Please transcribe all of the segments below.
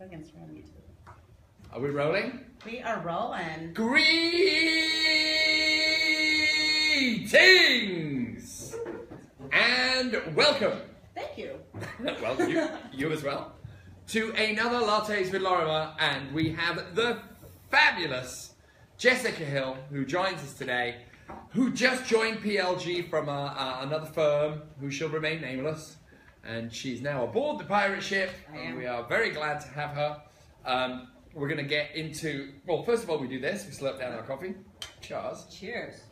against her on YouTube. Are we rolling? We are rolling. Greetings and welcome. Thank you. Well, you as well. To another Lattes with Lorimer, and we have the fabulous Jessica Hill, who joins us today, who just joined PLG from another firm, who shall remain nameless, and she's now aboard the pirate ship, and we are very glad to have her. We're going to get into, well, first of all, we do this, we slurp down our coffee. Cheers. Cheers.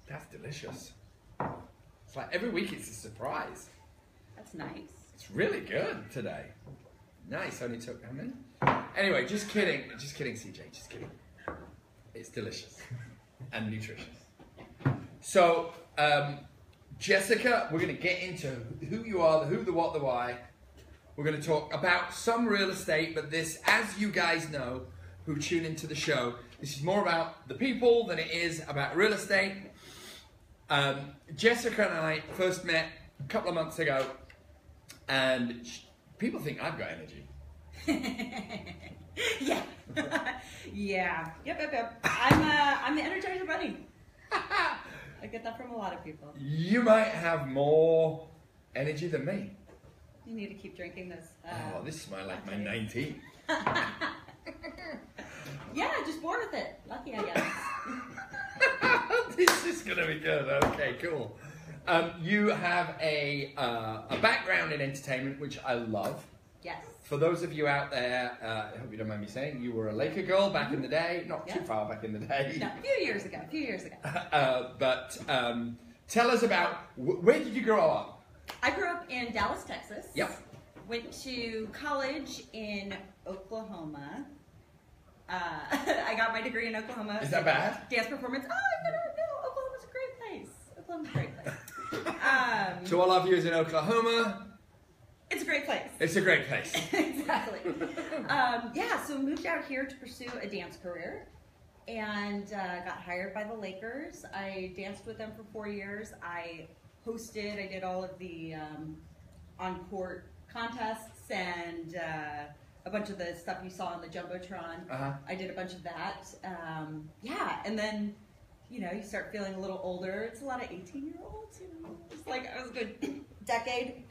That's delicious. It's like every week it's a surprise. That's nice. It's really good today. Nice, only took how many? Anyway, just kidding, CJ, just kidding. It's delicious and nutritious. So, Jessica, we're going to get into who you are, the who, the what, the why. We're going to talk about some real estate, but this, as you guys know, who tune into the show, this is more about the people than it is about real estate. Jessica and I first met a couple of months ago, and people think I've got energy. Yeah. Yeah. Yep. I'm the Energizer Bunny. I get that from a lot of people. You might have more energy than me. You need to keep drinking this. Oh, this is my 19th. Yeah, just born with it. Lucky, I guess. This is gonna be good. Okay, cool. You have a background in entertainment, which I love. Yes. For those of you out there, I hope you don't mind me saying, you were a Laker girl back in the day. Not too far back in the day. No, a few years ago. But tell us about, where did you grow up? I grew up in Dallas, Texas. Yep. Went to college in Oklahoma. I got my degree in Oklahoma. Is that bad? Dance performance. Oh, no. Oklahoma's a great place. Oklahoma's a great place. To all our viewers in Oklahoma, it's a great place. It's a great place. Exactly. Yeah, so moved out here to pursue a dance career and got hired by the Lakers. I danced with them for 4 years. I hosted, I did all of the on-court contests and a bunch of the stuff you saw on the Jumbotron. I did a bunch of that. Yeah, and then, you know, you start feeling a little older. It's a lot of 18-year-olds, you know. It's like I was a good decade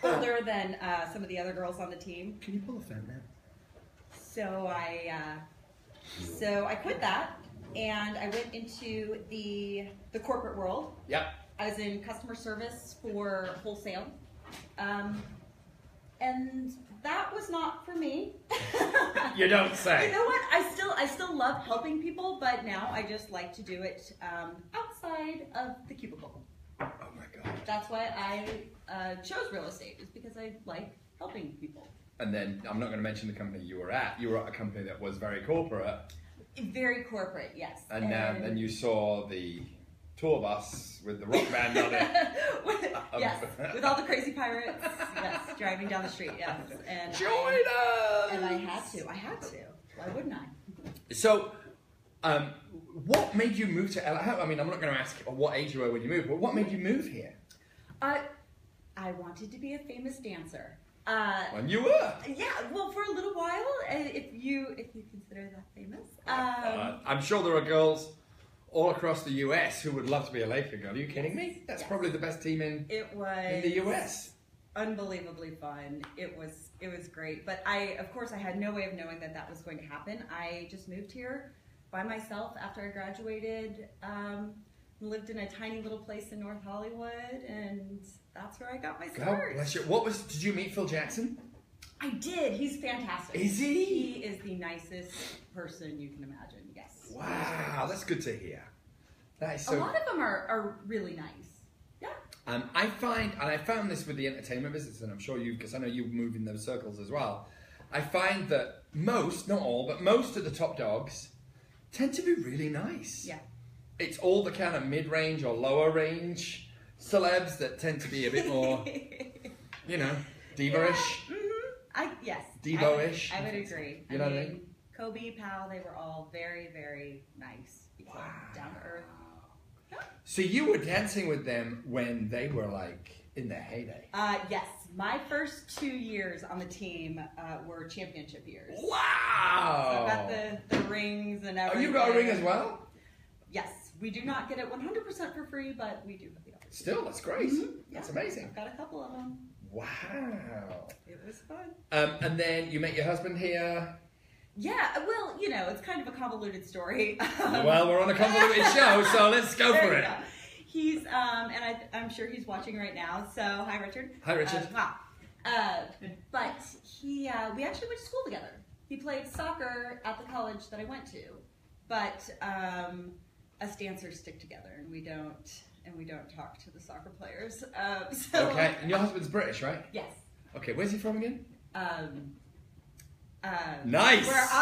older than some of the other girls on the team. Can you pull a fan down? So I quit that and I went into the corporate world. Yep. I was in customer service for wholesale, and that was not for me. You don't say. You know what? I still love helping people, but now I just like to do it outside of the cubicle. Oh my God. That's why I chose real estate, is because I like helping people. And then, I'm not going to mention the company you were at. You were at a company that was very corporate. Very corporate, yes. And then you saw the tour bus with the rock band on it. Yes, with all the crazy pirates. Yes, driving down the street. Yes, and join us. And I had to. Why wouldn't I? So, what made you move to LA? I mean, I'm not going to ask what age you were when you moved, but what made you move here? I wanted to be a famous dancer. And you were. Yeah, well, for a little while, if you consider that famous. I'm sure there are girls all across the US who would love to be a Laker girl. Are you kidding me? That's probably the best team in the US. Unbelievably fun. It was great. But of course, I had no way of knowing that was going to happen. I just moved here by myself after I graduated. Lived in a tiny little place in North Hollywood, and that's where I got my start. God bless you. Did you meet Phil Jackson? I did. He's fantastic. Is he? He is the nicest person you can imagine. Yes. Wow, that's good to hear. That is so. A lot of them are really nice. Yeah. I found this with the entertainment business, and I'm sure because I know you move in those circles as well. I find that most, not all, but most of the top dogs tend to be really nice. Yeah. It's all the kind of mid-range or lower range celebs that tend to be a bit more, you know, diva-ish. Yeah. Yes. Devo-ish. I would agree. You know what I mean? Kobe, Powell, they were all very, very nice people. Wow. Down to earth. So you were dancing with them when they were like in their heyday? Yes, My first 2 years on the team were championship years. Wow! So I got the rings and everything. Oh, you got a ring as well? Yes. We do not get it 100% for free, but we do have the opportunity. Still, that's great. Mm-hmm. That's Yeah. amazing. I've got a couple of them. Wow. It was fun. And then you met your husband here. Yeah, well, you know, it's kind of a convoluted story. Well, we're on a convoluted show, so let's go for it. He's, and I'm sure he's watching right now, so hi, Richard. Hi, Richard. But we actually went to school together. He played soccer at the college that I went to, but us dancers stick together, and we don't talk to the soccer players. Okay, and your husband's British, right? Yes. Okay, where's he from again? Nice! Nice!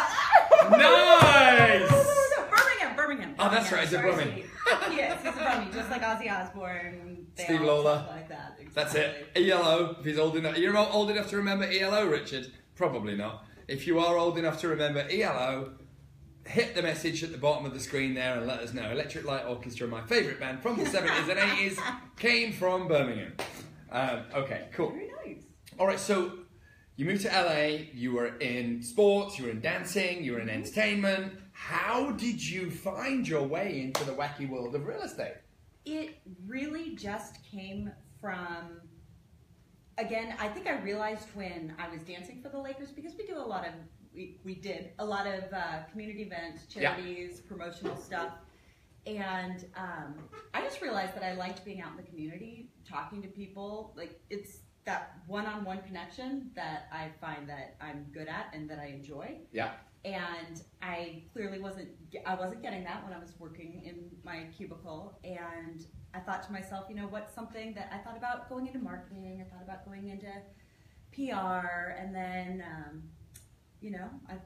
Birmingham. Oh, that's right, he's a Brummie. Yes, he's a Brummie, just like Ozzy Osbourne. Steve Lawler. Like that. Exactly. That's it. ELO, if he's old enough. You're old enough to remember ELO, Richard? Probably not. If you are old enough to remember ELO, hit the message at the bottom of the screen there and let us know. Electric Light Orchestra, my favourite band from the 70s and 80s, came from Birmingham. Okay, cool. Very nice. All right, so you moved to LA, you were in sports, you were in dancing, you were in entertainment. How did you find your way into the wacky world of real estate? It really just came from, again, I think I realized when I was dancing for the Lakers, because we do a lot of, we did a lot of community events, charities, promotional stuff. And I just realized that I liked being out in the community, talking to people. Like, it's that one-on-one connection that I find that I'm good at and that I enjoy. Yeah. And I clearly wasn't getting that when I was working in my cubicle. And I thought to myself, you know, what's something that I thought about going into marketing, I thought about going into PR, and then,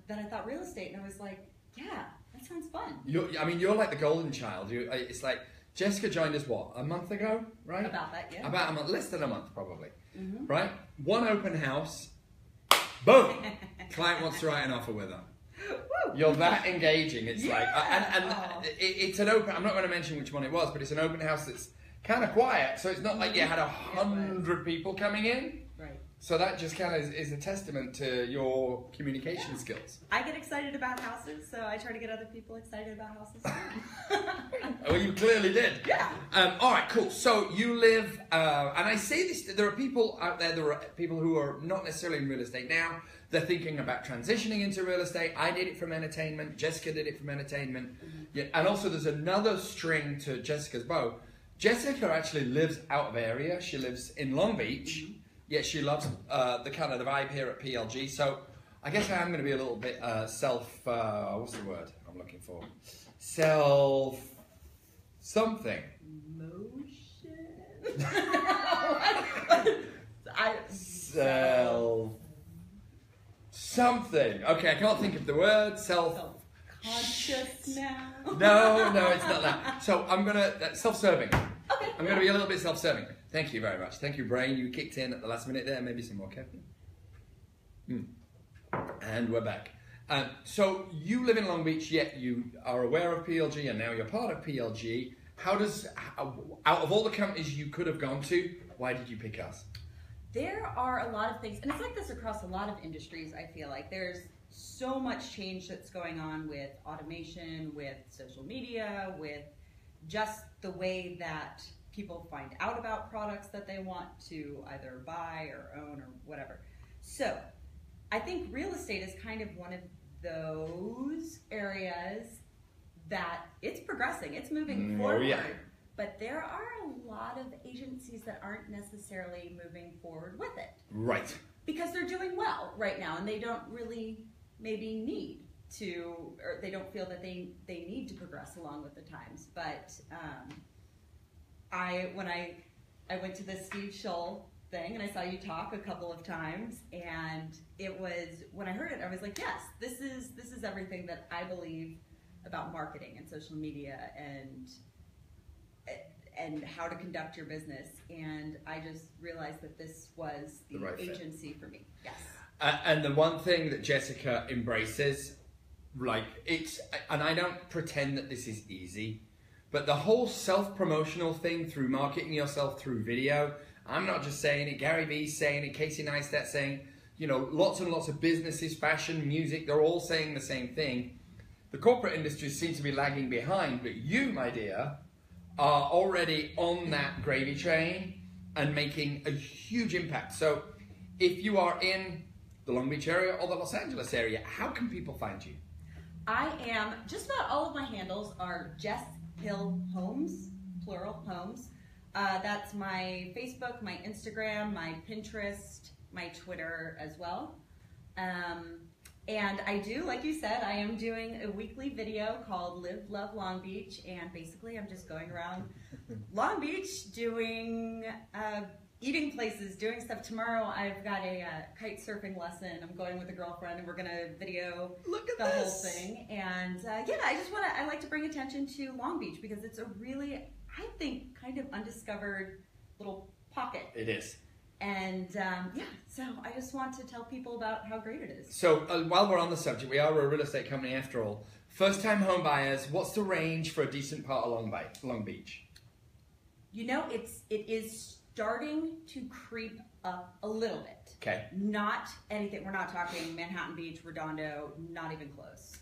then I thought real estate, and I was like, yeah, that sounds fun. You're like the golden child. It's like, Jessica joined us, what, a month ago, right? About that, yeah. About a month, less than a month probably, Mm-hmm. right? One open house, boom, client wants to write an offer with her. Woo. You're that engaging. It's like, Yeah. it's an open, I'm not going to mention which one it was, but it's an open house that's kind of quiet. So it's not like you had 100 people coming in. Right. So that just kind of is a testament to your communication skills. I get excited about houses, so I try to get other people excited about houses too. Well, you clearly did. Yeah. All right, cool. So you live, and I say this, there are people out there, there are people who are not necessarily in real estate now. They're thinking about transitioning into real estate. I did it from entertainment. Jessica did it from entertainment. Yeah, and also there's another string to Jessica's bow. Jessica actually lives out of area. She lives in Long Beach. Yet she loves the kind of the vibe here at PLG. So I guess I am going to be a little bit what's the word I'm looking for? Something. Motion. Something. Okay, I can't think of the word. Self-conscious now. No, it's not that. So I'm going to, self-serving. Okay. I'm going to be a little bit self-serving. Thank you very much. Thank you, Brain. You kicked in at the last minute there. Maybe some more caffeine. And we're back. So you live in Long Beach, yet you are aware of PLG, and now you're part of PLG. Out of all the companies you could have gone to, why did you pick us? There are a lot of things, and it's like this across a lot of industries, I feel like. There's so much change that's going on with automation, with social media, with just the way that people find out about products that they want to either buy or own or whatever. So I think real estate is kind of one of those areas that it's progressing, it's moving forward. Yeah. But there are a lot of agencies that aren't necessarily moving forward with it. Right. Because they're doing well right now, and they don't really maybe need to, or they don't feel that they need to progress along with the times. But when I went to the Steve Scholl thing, and I saw you talk a couple of times, and it was, when I heard it, I was like, yes, this is everything that I believe about marketing and social media and how to conduct your business. And I just realized that this was the right agency for me. Yes. And the one thing that Jessica embraces, and I don't pretend that this is easy, but the whole self-promotional thing through marketing yourself through video I'm not just saying it. Gary Vee's saying it. Casey Neistat's saying, you know, lots and lots of businesses, fashion, music, they're all saying the same thing. The corporate industry seems to be lagging behind, but you, my dear, are already on that gravy train and making a huge impact. So if you are in the Long Beach area or the Los Angeles area, how can people find you? I am, just about all of my handles are Jess Hill Homes, plural homes. That's my Facebook, my Instagram, my Pinterest, my Twitter as well. And I do, like you said, I am doing a weekly video called Live, Love, Long Beach. And basically I'm just going around Long Beach doing, eating places, doing stuff. Tomorrow I've got a kite surfing lesson. I'm going with a girlfriend and we're going to video the whole thing. And yeah, I like to bring attention to Long Beach because it's a really, I think, kind of undiscovered little pocket. It is. And yeah, so I just want to tell people about how great it is. So while we're on the subject, we are a real estate company after all. First time home buyers, what's the range for a decent part of Long Beach? You know, it is starting to creep up a little bit. Okay. Not anything, we're not talking Manhattan Beach, Redondo, not even close.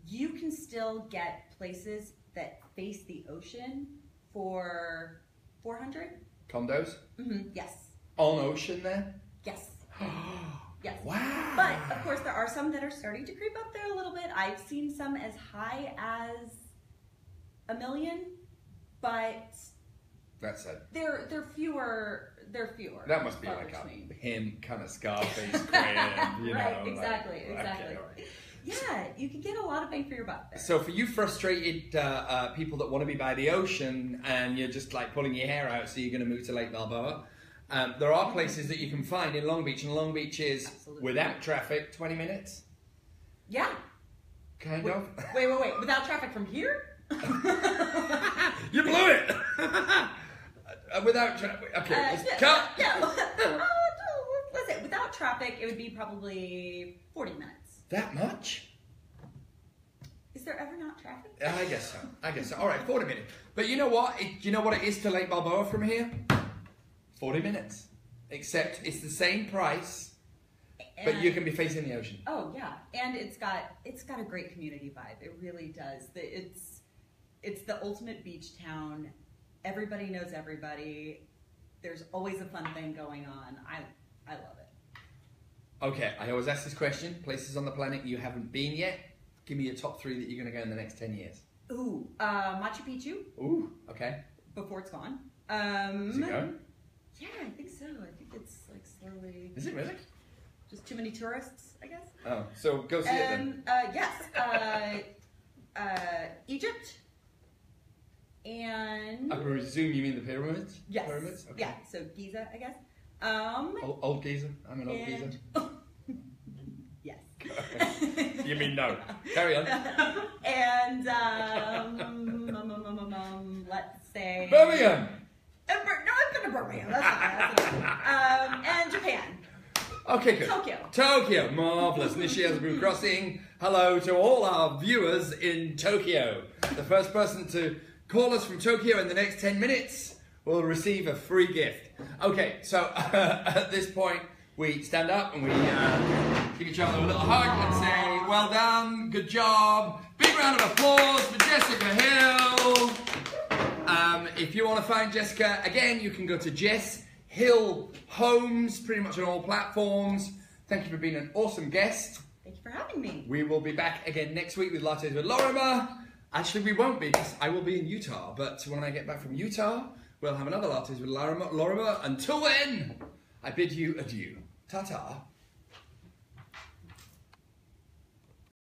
You can still get places that face the ocean for $400. Condos? Mm-hmm. Yes. On ocean there? Yes. Yes. Wow. But of course there are some that are starting to creep up there a little bit. I've seen some as high as $1 million, but that's it. They're fewer. That must be like a him kind of Scarface crib, you right, know. Exactly. Okay, right. Yeah, you can get a lot of bang for your buck there. So for you frustrated people that want to be by the ocean and you're just like pulling your hair out, so you're going to move to Lake Balboa, there are places that you can find in Long Beach, and Long Beach is, absolutely, without traffic, 20 minutes? Yeah. Kind of? Wait. Without traffic from here? You blew it! Without traffic. Okay, let's cut. Yeah. Listen, without traffic, it would be probably 40 minutes. That much? Is there ever not traffic? I guess so. All right, 40 minutes. But you know what? You know what it is to Lake Balboa from here? 40 minutes. Except it's the same price, but you can be facing the ocean. Oh yeah, and it's got a great community vibe. It really does. It's the ultimate beach town. Everybody knows everybody. There's always a fun thing going on. I love it. Okay, I always ask this question. Places on the planet you haven't been yet. Give me your top 3 that you're going to go in the next 10 years. Ooh, Machu Picchu. Ooh, okay. Before it's gone. Is it going? Yeah, I think so. I think it's like slowly. Is it really? Just too many tourists, I guess. Oh, so go see it then. Yes. Egypt. And... I presume you mean the pyramids? Yes. Pyramids? Okay. Yeah, so Giza, I guess. Old Giza? I'm an old Giza. Yes. You mean no. Carry on. And, let's say... Birmingham! No, I've been to Birmingham. That's fine. And Japan. Okay, good. Tokyo. Marvellous. Nishiazabu Crossing. Hello to all our viewers in Tokyo. The first person to call us from Tokyo in the next 10 minutes will receive a free gift. Okay, so at this point, we stand up and we give each other a little hug and say, well done, good job. Big round of applause for Jessica Hill. If you want to find Jessica, again, you can go to Jess Hill Homes, pretty much on all platforms. Thank you for being an awesome guest. Thank you for having me. We will be back again next week with Lattes with Lorimer. Actually, we won't be, because I will be in Utah. But when I get back from Utah, we'll have another Lattes with Lorimer. Until then, I bid you adieu. Ta-ta.